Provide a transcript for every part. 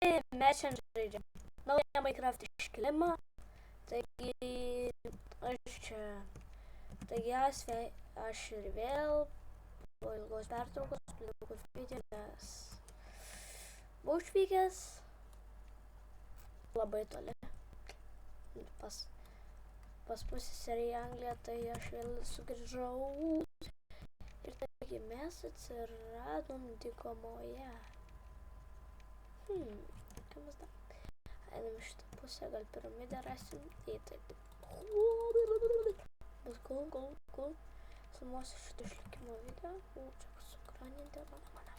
mes šiandien žaidžiam naują Minecraft iškilimą. Taigi, aš ir vėl po ilgos pertraukos pradėjau video, nes buvau išvykęs labai toli pas pusseserę į Angliją, tai aš vėl sugrįžau. Ir taigi mes atsiradom dykumoje. Ką mes darom? Einam šitą pusę, gal piramidę rasim. Taip. Bus cool. Filmuosiu šitą išlikimo video. Čia sukraninti, mano.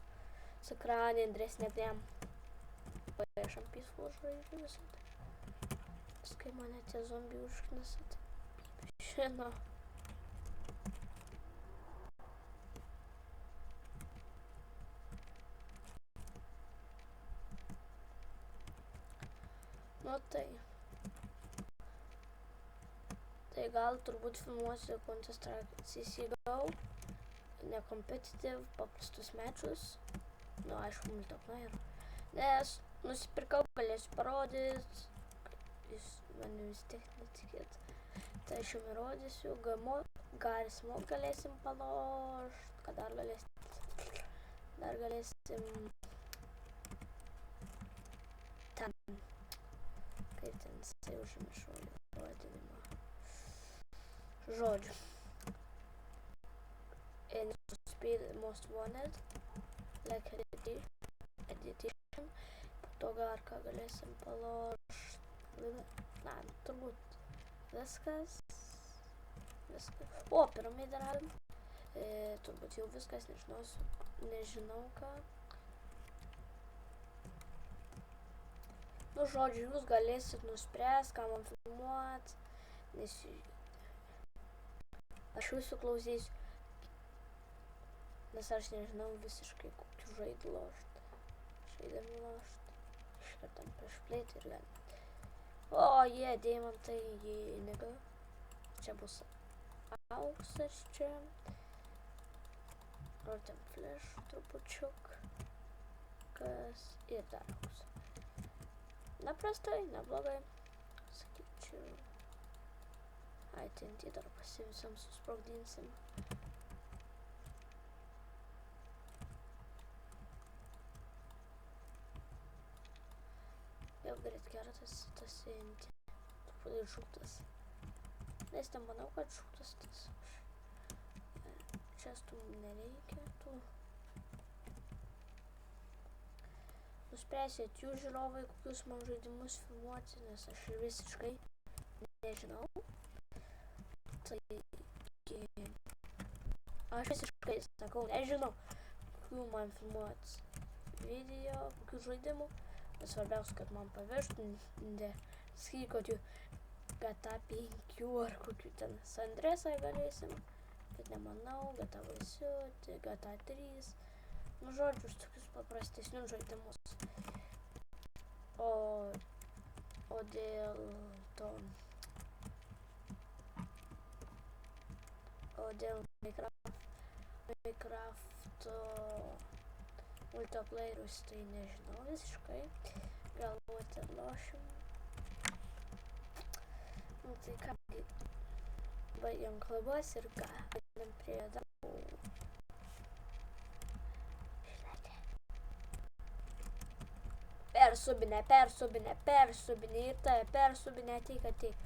Sukraninti, netiem. Aš ant peaceful žaidžiu visą tai. Kai mane tie zombiai užknisa, tai žino. Nu tai gal turbūt filmuosiu Counter-Strike CSGO, ne competitive, paprastus mečus. Nu, aišku, multiplayer. Nes nusipirkau, galėsiu parodyti. Jūs mane vis tiek netikėt. Tai aš jums įrodysiu. Garis mod galėsim palošt. Ką dar galėsim? Dar galėsim ten. Kaip ten jisai užmiršau vadinimą. Žodžiu. In speed most wanted. Like edition. Po to gar ką galėsim palošt. Na, turbūt viskas. O, piramidę radim. Turbūt jau viskas, nežinau ką. Nu, žodžiu, jūs galėsit nuspręst, ką man filmuot. Nes aš jūsų klausysiu. Nes aš nežinau visiškai kokių žaidų lošt. Žaidami lošt. Iškartam prieš plėtį ir galim. O, jie, deimantai, nega. Čia bus auksas čia. Ar ten flash trupučiuk. Kas ir dar auksas. Neprastai, neblogai. Sakyčiau. Ai, TNT dar pasiimsim, susprogdinsim. Jau greit geras tas TNT. Truputį žūtas. Nes nemanau, kad žūtas tas. Čia stum nereikia tų. Nuspręsit jūs žiūrovai, kokius man žaidimus filmuoti, nes aš visiškai nežinau. Taigi aš visiškai sakau, nežinau, kokių man filmuoti video, kokių žaidimų. Svarbiausia, kad man pavirštų, sakyk, kad jų GTA 5 ar kokių ten San Andreasą galėsim, bet nemanau, GTA Vaisiuoti, GTA 3, nu žodžius, tokius paprastesnius žaidimus. O dėl to, Minecrafto multiplayerius, tai nežinau visiškai. Galbūt ir lošim. Nu tai ką, baigiam kalbas ir ką, einam prie darbų. Persubinė ir tave persubinė, ateik.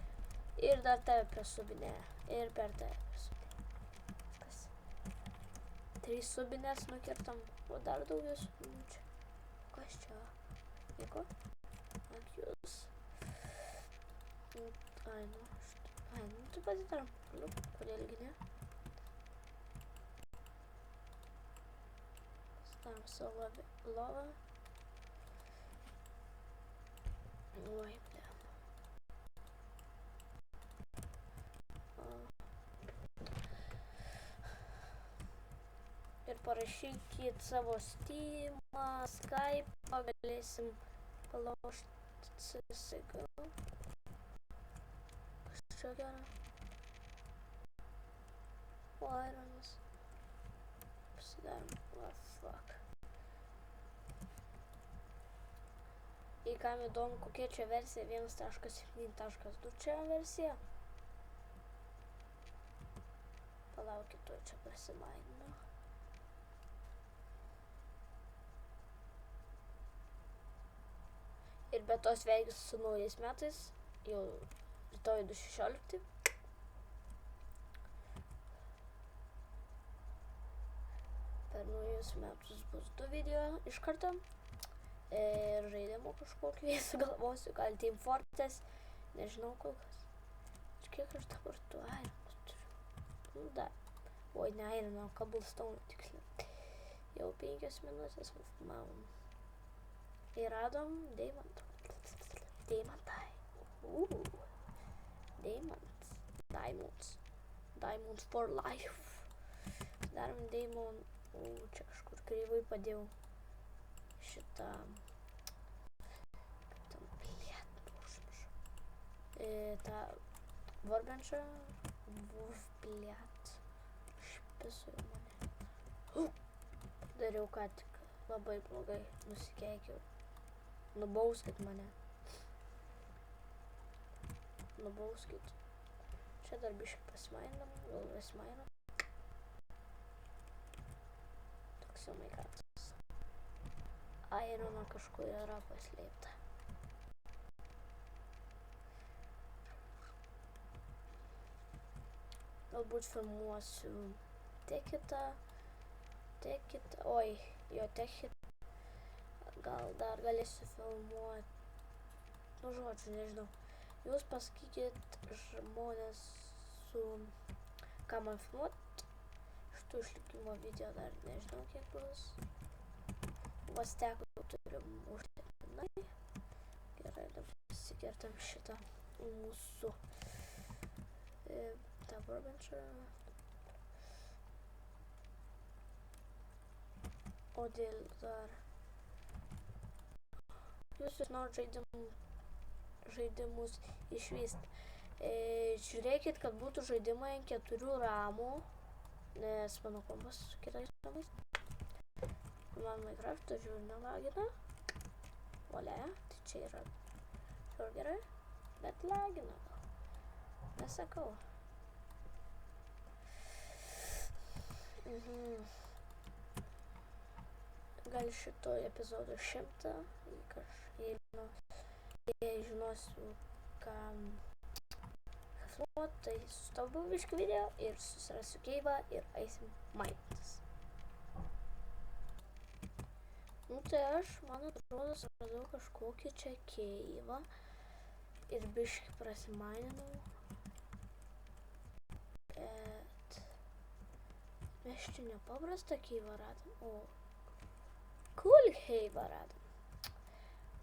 Ir dar tave persubinė. Ir per tave persubinė. Kas? 3 subinės nukirtam, o dar daugiau subinų čia. Kas čia? Nieko? Ant jūs. Ai, nu, tu pasidarom. Kodėlgi ne? Starom savo lovą. Oi, blem. Ir parašykit savo Steamą, Skype'ą, galėsim palaužti CSGO. Kas čia gera? O, Ironas. Pasidarom. Oh, fuck. kam įdomu, kokia čia versija 1.7.2 čia versija. Palaukit, to čia prasimaininu. Ir be to sveikiu su naujais metais, jau rytoj 2016. Per naujus metus bus 2 video iš karto. Ir žaidimo kažkokį sugalvosiu, gal Team Fortress, nežinau kol kas. Ir kiek aš dabar tų ironų turiu? Nu dar. Oi, ne irono, cobblestone tiksliai. Jau 5 minutės filmavom. Ir radom deimantą. Deimantai. Diamonds. Diamonds for life. Darom deimon. Čia kažkur kreivai padėjau šitą. Kaip tam plėt, užmiršau. tą varbenčią blėt. Špisui mane. Dariau ką tik labai blogai, nusikeikiau. Nubauskit mane. Nubauskit. Čia dar biškai pasimainam, gal pasimainam. Toks jau maikatas. Irono kažkur yra paslėpta. Galbūt filmuosiu tekitą. Oi, jo tekitą. Gal dar galėsiu filmuoti. Nu, žodžiu, nežinau. Jūs pasakykit žmonės su ką man filmuot. Šitų išlikimo video dar nežinau kiek bus. Vas teko turim užtektinai. Gerai, dabar pasikertam šitą mūsų tą varbenčią. O dėl dar jūs norit žaidimus išvyst. Žiūrėkit, kad būtų žaidimai ant 4 ramų, nes mano kompas su kitais ramais. Man Minecraft'ą žiūri nelagina. Olia, tai čia yra žiūri gerai, bet lagina gal. Nesakau. Gal šito epizodo 100, jei žinosiu, ką filmuot, tai sustabau biškį video ir susirasiu keivą ir eisim mainytis. Nu tai aš, man atrodo, suradau kažkokį čia keivą ir biškį prasimaininau. Bet mes čia nepaprastą keivą radom, o cool keivą radom.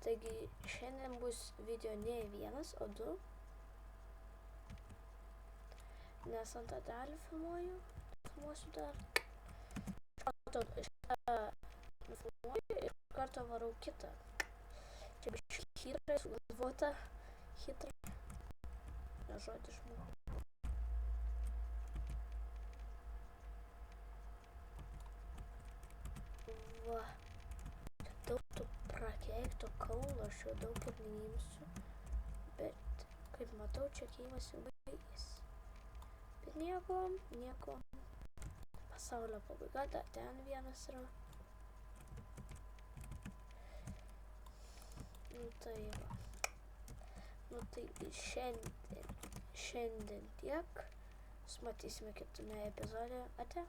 Taigi šiandien bus video ne 1, o 2. Nes antrą dalį filmuosiu dar. Šitą filmuoju ir kartą varau kitą. Čia biškį hitrai, sugalvota hitrai. Ne žodį žmogų. Va. Daug to prakeikto kaulo, aš jau daug ir neimsiu. Bet, kaip matau, čia keivas jau baigėsi. Bet nieko. Pasaulio pabaiga, dar ten vienas yra. Nu tai va. Nu tai šiandien tiek. Matysime kitame epizode. Ate.